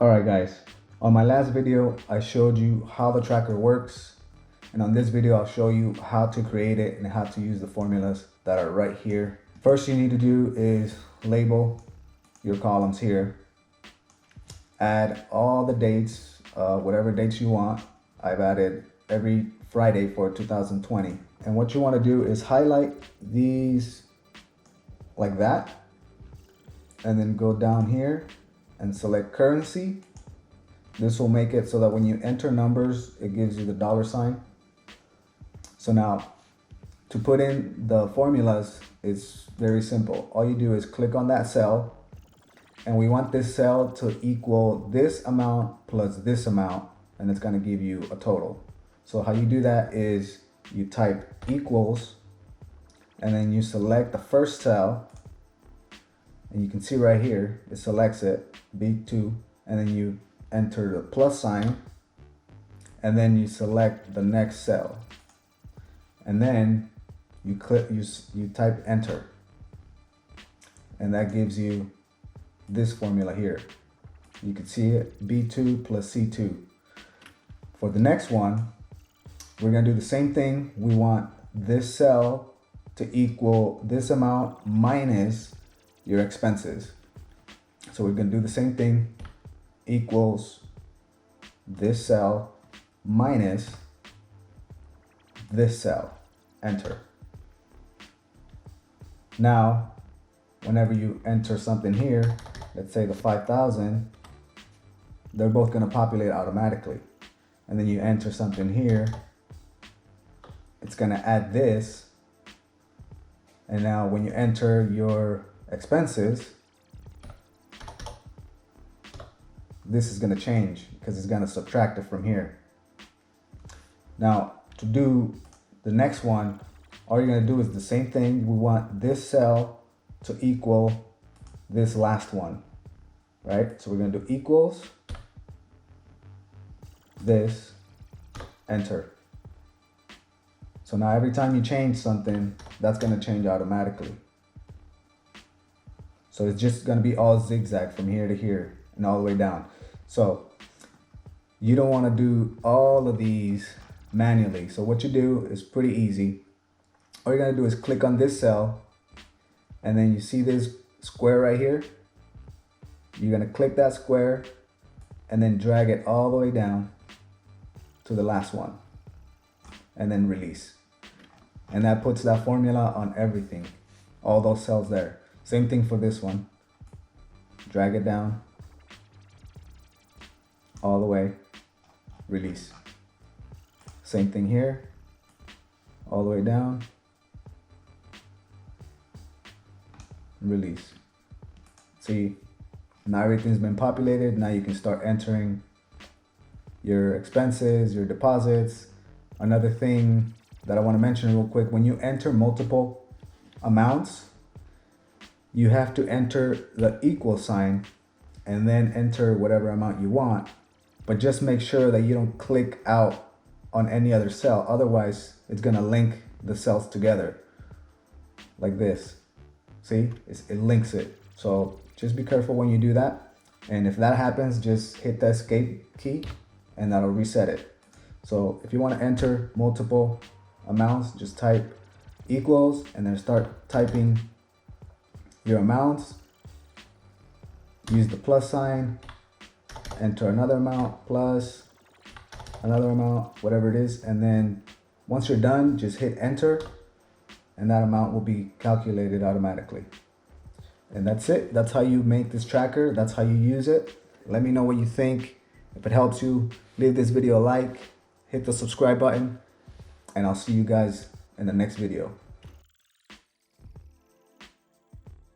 Alright guys, on my last video I showed you how the tracker works, and on this video I'll show you how to create it and how to use the formulas that are right here. First you need to do is label your columns here. Add all the dates, whatever dates you want. I've added every Friday for 2020. And what you want to do is highlight these like that, and then go down here and select currency. This will make it so that when you enter numbers, it gives you the $sign. So now to put in the formulas, it's very simple. All you do is click on that cell, and we want this cell to equal this amount plus this amount, and it's going to give you a total. So how you do that is you type equals, and then you select the first cell, and you can see right here it selects it, B2, and then you enter the plus sign, and then you select the next cell, and then you click, you type enter, and that gives you this formula here. You can see it, B2 plus C2. For the next one, we're gonna do the same thing. We want this cell to equal this amount minus your expenses. So we're gonna do the same thing, equals this cell minus this cell, enter. Now, whenever you enter something here, let's say the 5,000, they're both gonna populate automatically. And then you enter something here, it's gonna add this. And now when you enter your expenses, this is gonna change because it's gonna subtract it from here. Now, to do the next one, all you're gonna do is the same thing. We want this cell to equal this last one, right? So we're gonna do equals this, enter. So now every time you change something, that's gonna change automatically. So it's just gonna be all zigzag from here to here and all the way down. So you don't wanna do all of these manually. So what you do is pretty easy. All you're gonna do is click on this cell, and then you see this square right here. You're gonna click that square and then drag it all the way down to the last one, and then release. And that puts that formula on everything, all those cells there. Same thing for this one. Drag it down all the way, release. Same thing here, all the way down, release. See, now everything's been populated. Now you can start entering your expenses, your deposits. Another thing that I want to mention real quick, when you enter multiple amounts, you have to enter the equal sign and then enter whatever amount you want, but just make sure that you don't click out on any other cell. Otherwise, it's gonna link the cells together like this. See, it links it. So just be careful when you do that. And if that happens, just hit the escape key and that'll reset it. So if you want to enter multiple amounts, just type equals and then start typing your amounts. Use the plus sign, enter another amount, plus another amount, whatever it is. And then once you're done, just hit enter, and that amount will be calculated automatically. And that's it. That's how you make this tracker. That's how you use it. Let me know what you think. If it helps you, leave this video a like, hit the subscribe button, and I'll see you guys in the next video.